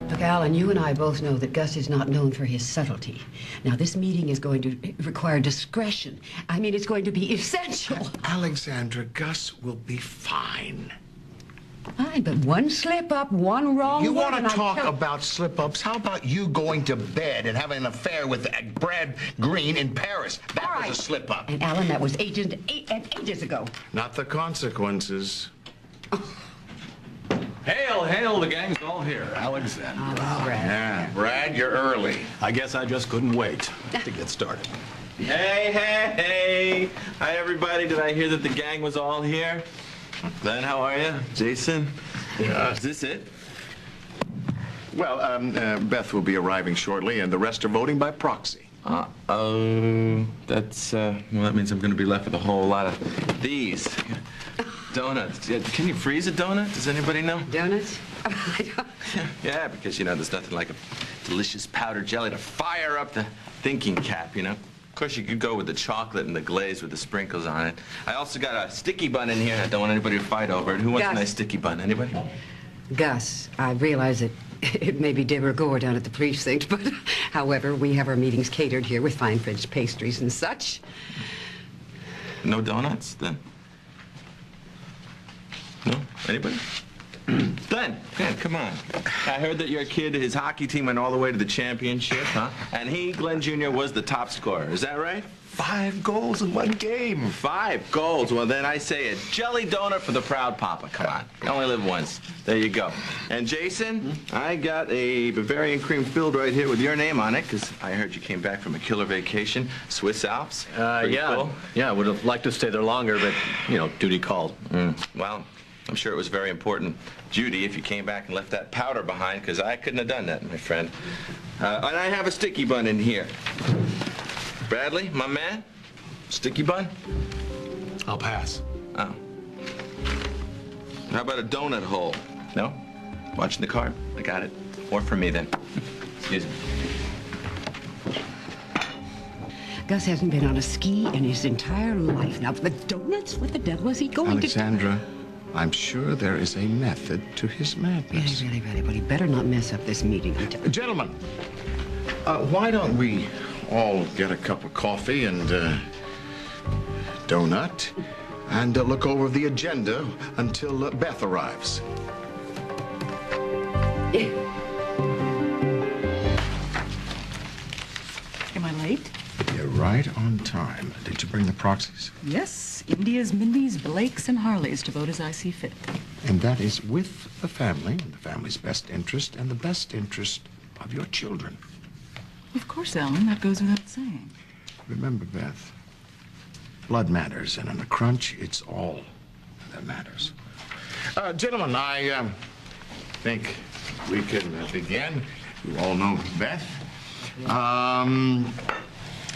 Look, Alan, you and I both know that Gus is not known for his subtlety. Now, this meeting is going to require discretion. I mean, it's going to be essential. Alexandra, Gus will be fine. Fine, but one slip up, one wrong You word, want to talk about slip-ups? How about you going to bed and having an affair with Brad Green in Paris? That was a slip-up. And Alan, that was ages ago. Not the consequences. Hail, hail, the gang's all here. Alexandra. Brad. Yeah, Brad, you're early. I guess I just couldn't wait to get started. Hey, hey, hey. Hi, everybody. Did I hear that the gang was all here? Glenn, how are you? Jason? Is this it? Well, Beth will be arriving shortly, and the rest are voting by proxy. That's, well, that means I'm going to be left with a whole lot of these. Donuts. Yeah, can you freeze a donut? Does anybody know? Donuts? Yeah, because, you know, there's nothing like a delicious powdered jelly to fire up the thinking cap, you know? Of course, you could go with the chocolate and the glaze with the sprinkles on it. I also got a sticky bun in here. I don't want anybody to fight over it. Who wants a nice sticky bun? Anybody? Gus, I realize that it may be de rigueur down at the precinct, but however, we have our meetings catered here with fine French pastries and such. No donuts, then? No? Anybody? Glenn, come on. I heard that your kid, his hockey team went all the way to the championship, huh? And he, Glenn Jr., was the top scorer. Is that right? 5 goals in 1 game. 5 goals. Well, then I say a jelly donut for the proud papa. Come on. You only live once. There you go. And Jason, I got a Bavarian cream filled right here with your name on it, because I heard you came back from a killer vacation, Swiss Alps. Yeah. Cool. Yeah, I would have liked to stay there longer, but, you know, duty called. Well, I'm sure it was very important, Judy, if you came back and left that powder behind, because I couldn't have done that, my friend. And I have a sticky bun in here. Bradley, my man, sticky bun? I'll pass. Oh. How about a donut hole? No? Watching the card? I got it. More for me, then. Excuse me. Gus hasn't been on a ski in his entire life. Now, for the donuts, what the devil is he going Alexandra, I'm sure there is a method to his madness. Really, but he better not mess up this meeting. Gentlemen, why don't we all get a cup of coffee and donut and look over the agenda until Beth arrives. Am I late? You're right on time. Did you bring the proxies? Yes, India's, Mindy's, Blake's, and Harley's to vote as I see fit. And that is with the family, and the family's best interest, and the best interest of your children. Of course, Alan, that goes without saying. Remember, Beth, blood matters, and in a crunch, it's all that matters. Gentlemen, I think we can begin. You all know Beth.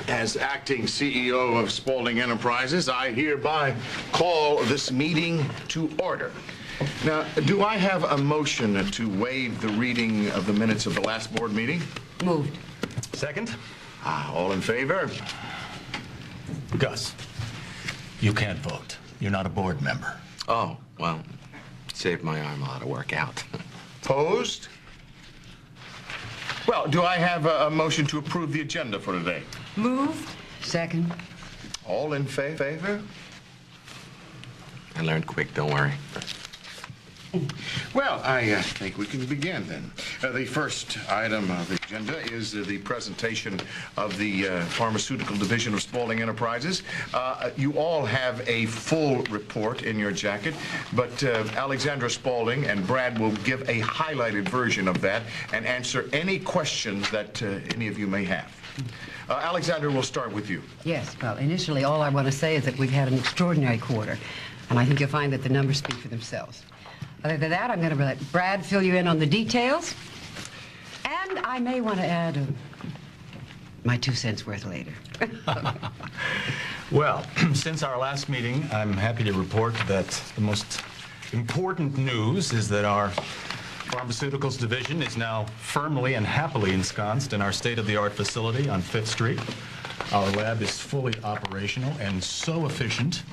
As acting CEO of Spaulding Enterprises, I hereby call this meeting to order. Now, do I have a motion to waive the reading of the minutes of the last board meeting? Moved. Second? All in favor? Gus, you can't vote. You're not a board member. Oh, well, saved my arm a lot of work out. Opposed? Well, do I have a motion to approve the agenda for today? Moved. Second. All in favor? I learned quick, don't worry. Well, I think we can begin then. The first item of the agenda is the presentation of the Pharmaceutical Division of Spaulding Enterprises. You all have a full report in your jacket, but Alexandra Spaulding and Brad will give a highlighted version of that and answer any questions that any of you may have. Alexandra, we'll start with you. Yes, well, initially, all I want to say is that we've had an extraordinary quarter, and I think you'll find that the numbers speak for themselves. Other than that, I'm going to let Brad fill you in on the details, and I may want to add my 2 cents worth later. Well, since our last meeting, I'm happy to report that the most important news is that our Pharmaceuticals Division is now firmly and happily ensconced in our state-of-the-art facility on 5th Street. Our lab is fully operational and so efficient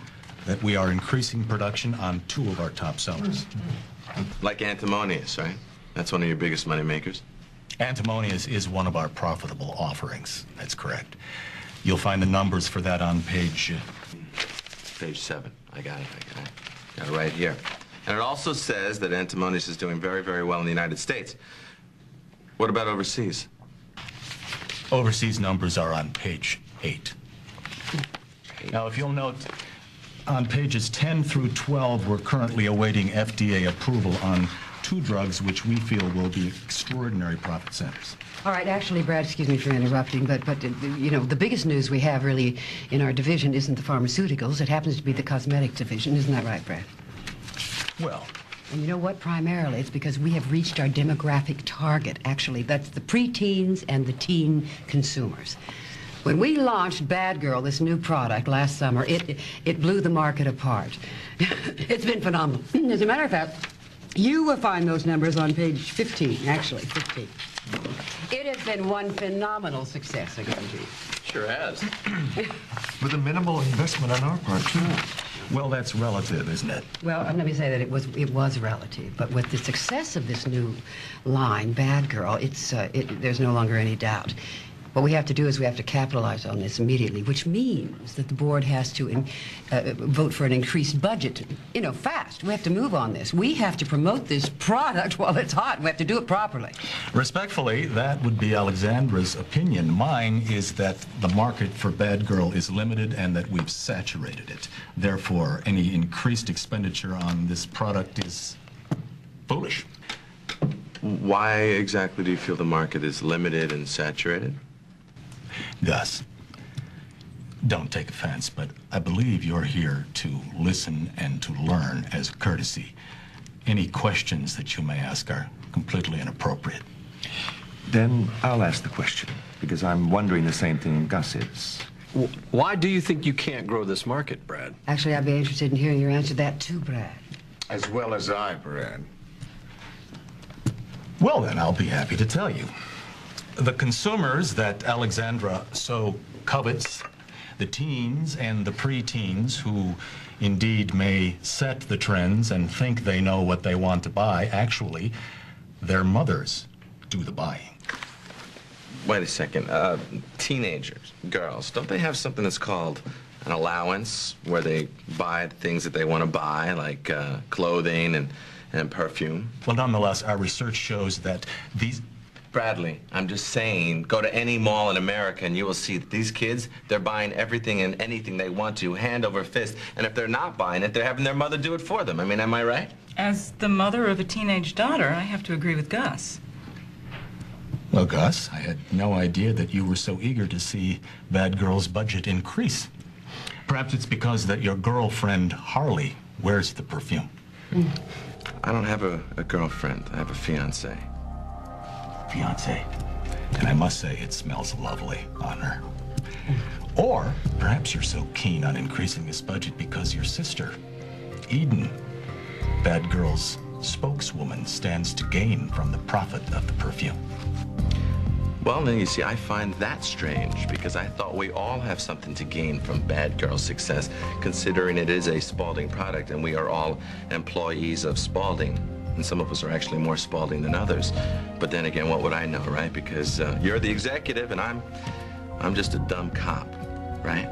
that we are increasing production on 2 of our top sellers. Like Antimonious, right? That's one of your biggest money makers. Antimonious is one of our profitable offerings. That's correct. You'll find the numbers for that on page... Page 7. I got it. Got it right here. And it also says that Antimonious is doing very, very well in the United States. What about overseas? Overseas numbers are on page 8. Now, if you'll note, on pages 10 through 12, we're currently awaiting FDA approval on 2 drugs which we feel will be extraordinary profit centers. All right, actually, Brad, excuse me for interrupting, but you know, the biggest news we have really in our division isn't the pharmaceuticals. It happens to be the cosmetic division. Isn't that right, Brad? Well, And you know what? Primarily, it's because we have reached our demographic target. Actually, that's the preteens and the teen consumers. When we launched Bad Girl, this new product, last summer, it blew the market apart. It's been phenomenal. As a matter of fact, you will find those numbers on page 15, actually, 15. It has been one phenomenal success, I guarantee you. Sure has. With a minimal investment on our part, too. well, that's relative, isn't it? Well, let me say that it was relative, but with the success of this new line, Bad Girl, there's no longer any doubt. What we have to do is we have to capitalize on this immediately, which means that the board has to vote for an increased budget, you know, fast. We have to move on this. We have to promote this product while it's hot. We have to do it properly. Respectfully, that would be Alexandra's opinion. Mine is that the market for Bad Girl is limited and that we've saturated it. Therefore, any increased expenditure on this product is foolish. Why exactly do you feel the market is limited and saturated? Gus, don't take offense, but I believe you're here to listen and to learn as a courtesy. Any questions that you may ask are completely inappropriate. Then I'll ask the question, because I'm wondering the same thing Gus is. Why do you think you can't grow this market, Brad? Actually, I'd be interested in hearing your answer to that too, Brad. As well as I, Brad. Well, then, I'll be happy to tell you. The consumers that Alexandra so covets, the teens and the preteens who indeed may set the trends and think they know what they want to buy, actually, their mothers do the buying. Wait a second. Teenagers, girls, don't they have something that's called an allowance where they buy the things that they want to buy, like clothing and perfume? Well, nonetheless, our research shows that these... Bradley, I'm just saying, go to any mall in America and you will see that these kids, they're buying everything and anything they want to, hand over fist. And if they're not buying it, they're having their mother do it for them. I mean, am I right? As the mother of a teenage daughter, I have to agree with Gus. Well, Gus, I had no idea that you were so eager to see Bad Girl's budget increase. Perhaps it's because that your girlfriend, Harley, wears the perfume. I don't have a girlfriend. I have a fiancé. Fiancé. And I must say, it smells lovely on her. Or perhaps you're so keen on increasing this budget because your sister, Eden, Bad Girl's spokeswoman, stands to gain from the profit of the perfume. Well, now, you see, I find that strange because I thought we all have something to gain from Bad Girl's success, considering it is a Spalding product and we are all employees of Spalding. And some of us are actually more Spalding than others. But then again, what would I know, right? Because you're the executive and I'm just a dumb cop, right?